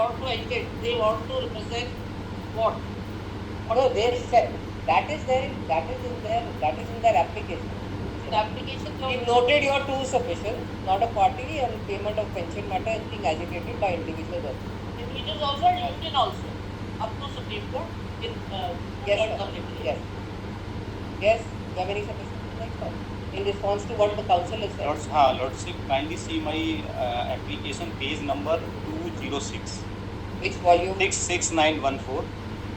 want to agit, they want to represent what? No, they said that is in their application. The application We noted your two sufficient, not a party, and payment of pension matter is being agitated by individuals also. Individuals also and union also, up to Supreme Court in Yes, third sir. committee. Yes. Yes, you have any suggestions? In response to what the council has said. Lordship, kindly see my application page number 206. Which volume? 66914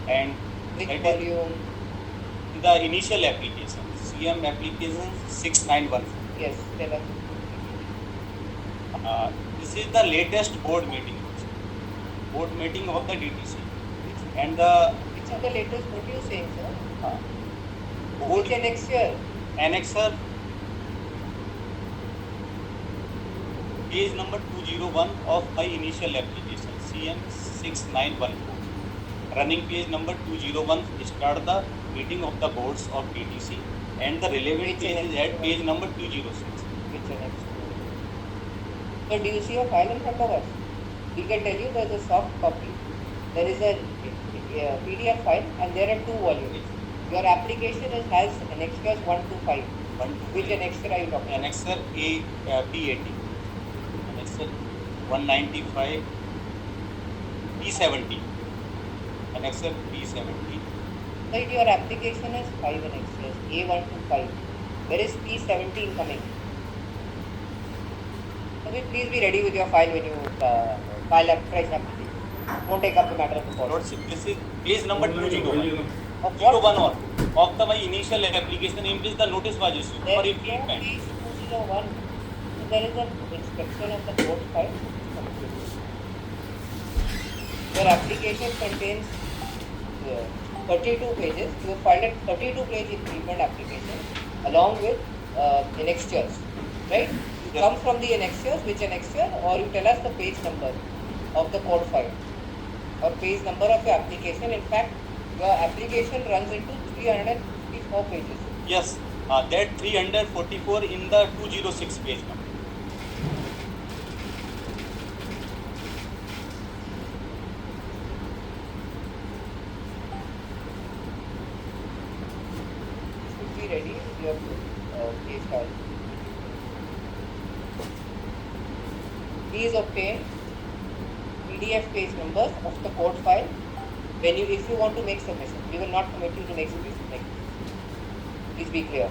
and Which that is volume? the initial application, CM application 6914. Yes, tell us. This is the latest board meeting of the DTC. And the Which are the latest? What are you saying, sir? board Which annexure? annexer page number 201 of my initial application, CM 6914. Running page number 201 start the meeting of the boards of DTC, and the relevant Which page is annexure? at page number 206. Which annexure? So do you see a file in front of us? We can tell you there is a soft copy. There is a PDF file and there are two volumes. Your application has annexures 1 to 5. Which annexure are you talking about? Annexer P80. Annexer 195 P70. Annexer P70. So your application has 5 annexures, A1 to 5. Where is P17 coming? So please be ready with your file when you file a fresh application. Won't take up the matter of the court. Lordship, this is page number 201. Of what? 01 of my initial application in which the notice was issued There for is treatment. page 201. So there is an inspection of the court file. Your application contains 32 pages. You have filed a 32-page treatment application along with annexures, right? You Yes. come from the annexures, which annexure, or you tell us the page number of the court file or page number of your application. In fact, your application runs into 354 pages. Yes, that 344 in the 206 page number. Should be ready with your case file. Please obtain PDF page numbers of the court file if you want to make submission. We will not permit you to make submission. Please be clear.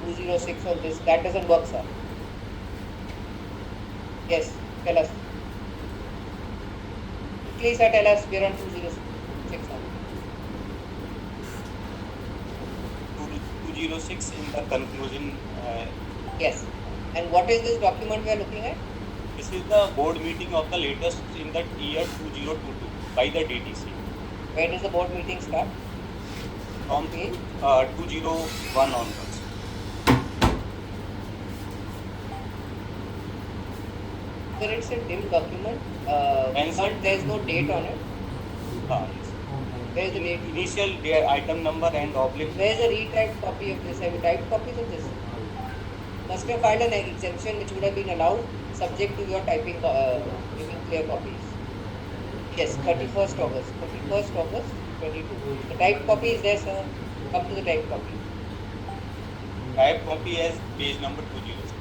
206 of this, that doesn't work, sir. Yes, tell us. Please, sir, tell us. We are on 206 now. 206 in the conclusion. Yes. And what is this document we are looking at? This is the board meeting of the latest in the year 2022 by the DTC. When does the board meeting start? From Okay. 201 onwards. Sir, it's a dim document. And sir- But there is no date on it. Yes. Where is the date? Initial item number and oblique. Where is a retyped copy of this? Have you typed copies of this? Must have filed an exemption which would have been allowed subject to your typing, giving clear copies. Yes, 31st August. 31st August 22. The typed copy is there, sir. Come to the typed copy. Type copy as page number 206.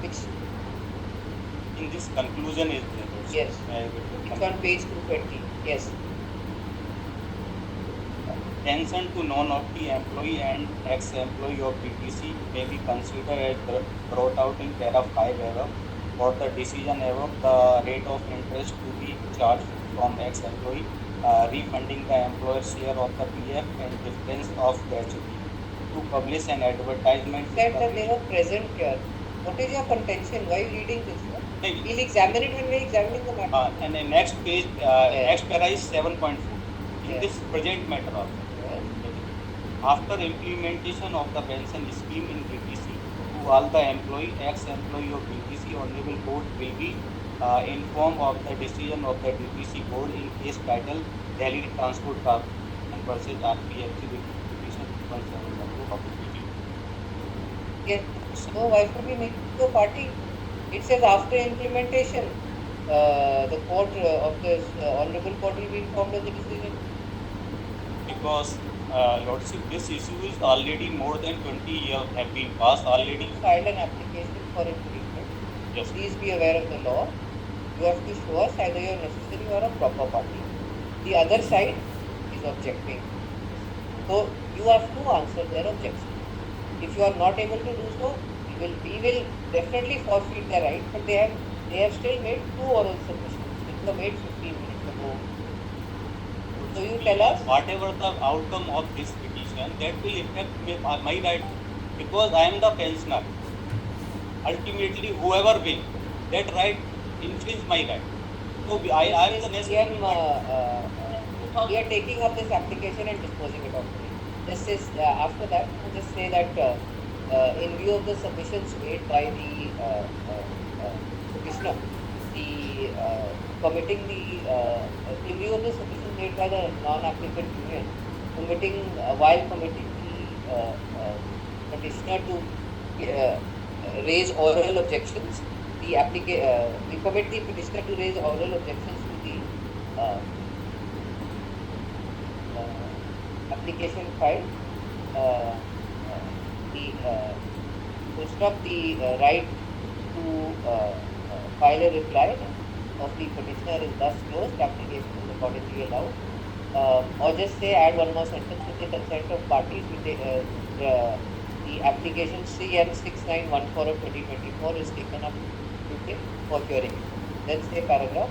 Which, In this conclusion is there. yes, it's on page 220. Yes. Pension to non-opti employee and ex-employee of DTC may be considered as brought out in para 5 above. For the decision above, the rate of interest to be charged from ex-employee, refunding the employer's share of the PF and difference of gratuity. To publish an advertisement. Said that they were present here. What is your contention? Why are you reading this, sir? Hey, We'll examine it when we're examining the matter. and the next page, next para is 7.4. in Yes. this present matter also. Yes. After implementation of the pension scheme in DTC, to all the employee, ex-employee of DTC, Honorable Court will be informed of the decision of the DTC board in case title Delhi Transport Corporation versus RPFC with petition 171 of the Yes. So why should we make it a party? It says after implementation, the court of this honorable court will be informed of the decision. because Lordship, this issue is already more than 20 years have been passed already. File an application for improvement. Yes. Please be aware of the law. You have to show us either you are necessary or a proper party. The other side is objecting. So you have to answer their objection. If you are not able to do so, we will definitely forfeit the right. But they have still made 2 oral submissions, which were made 15 minutes ago. So you tell us. Whatever the outcome of this petition, that will affect my right, because I am the pensioner. Ultimately, whoever wins, that right infringe my right. So I am the necessary. We are taking up this application and disposing it off. This is after that. Just say that in view of the submissions made by the petitioner, the committing the in view of the submissions made by the non-applicant union, while committing the petitioner to raise oral objections, we commit the petitioner to raise oral objections to the application file. To stop the right to file a reply of the petitioner is thus closed. Application is accordingly allowed. Or just say add one more sentence: with the consent of parties, the application CM 6914 of 2024 is taken up today for hearing. Then say paragraph.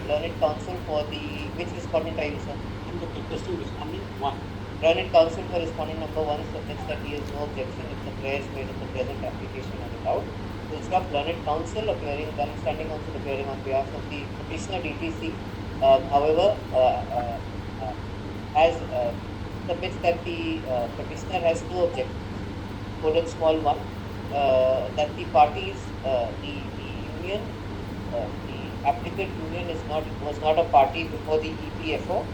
Learned counsel for the which respondent are you, sir? I'm the contesting respondent 1. Learned counsel for respondent number 1 submits that he has no objection if the prayers made in the present application are allowed. Full stop. Learned counsel appearing, standing counsel appearing on behalf of the petitioner DTC, however, has submits that the petitioner has no objection. Colon small 1, that the parties, the union, the applicant union was not a party before the EPFO.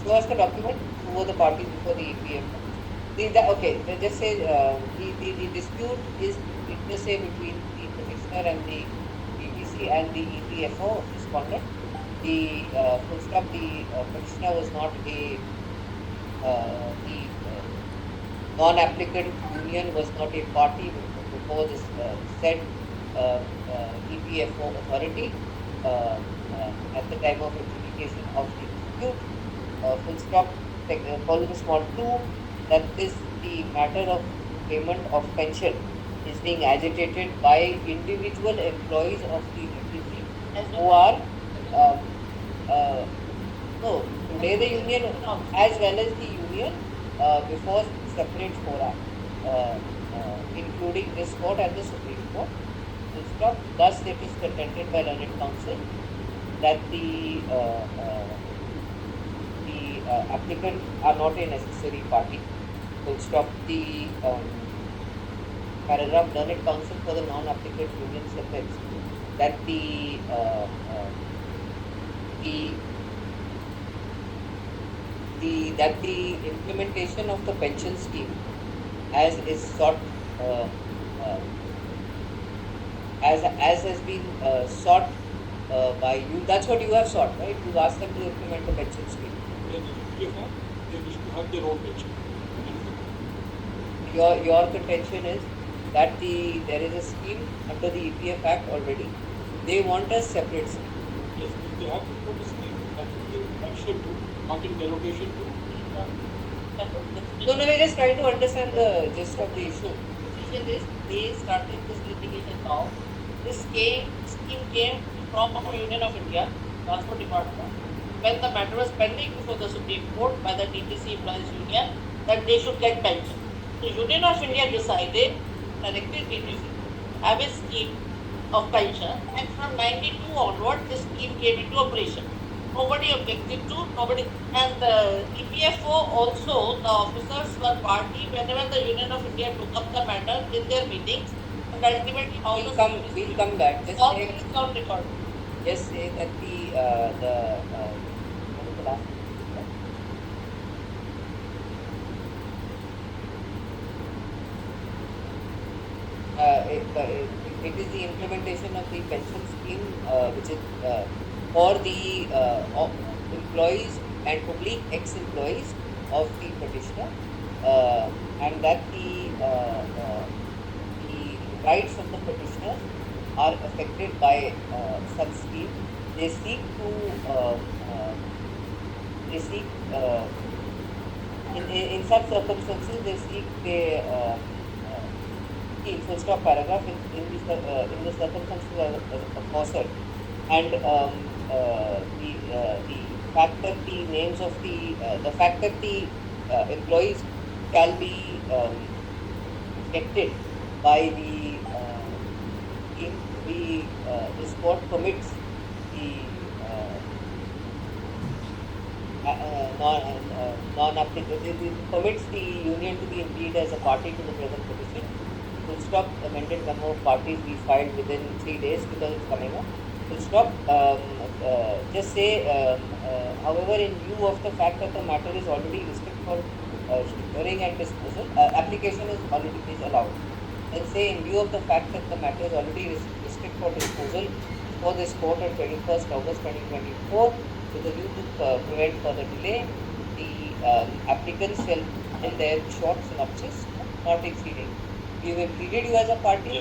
Show us the document. Who were the parties before the EPFO? Okay, just say the dispute is, it just say between the petitioner and the DTC and the EPFO respondent. The full stop. The petitioner was not the non-applicant union was not a party before this said EPFO authority at the time of adjudication of the dispute. Full stop. Column small 2, that is the matter of payment of pension is being agitated by individual employees of the DTC who are no, today the union as well as the union before separate fora, including this court and the Supreme Court. Full stop. Thus, it is contended by learned counsel that the applicant are not a necessary party. Full stop. The paragraph learned counsel for the non-applicant union submits that the implementation of the pension scheme as is sought as has been sought by you. That's what you have sought, right? You asked them to implement the pension scheme. They wish to have their own pension. Your contention is that there is a scheme under the EPF Act already. They want a separate scheme. Yes, if they have to put a scheme that will give action to, not in derogation to. So, no, we're just trying to understand the gist of the issue. Decision is they started this litigation now. This scheme came from Union of India, Transport Department, when the matter was pending before the Supreme Court by the DTC Employees Union that they should get pension. So Union of India decided, directed DTC, have a scheme of pension, and from 92 onward this scheme came into operation. nobody objected to, nobody, and the EPFO also, the officers were party whenever the Union of India took up the matter in their meetings, and ultimately how We'll the come. CPC We'll come back. Just all say. things on record. Just say that what is the last? It is the implementation of the pension scheme, which is for the employees and public ex-employees of the petitioner, and that the rights of the petitioner are affected by such scheme. They seek to they seek in such circumstances they seek the full stop paragraph in the circumstances of Mossad, and the fact that the names of the fact that the employees shall be affected by the scheme, this court permits the non-applicable, it permits the union to be indeed as a party to the present petition. Full stop, amended memo of parties be filed within 3 days because it's coming up. Full stop. Just say, however, in view of the fact that the matter is already listed for hearing and disposal, application is allowed. And say, in view of the fact that the matter is already listed for disposal for this court on 21st August 2024, with a view to prevent further delay, the applicants shall in their short synopsis, not exceeding. We have pleaded you as a party. Yes.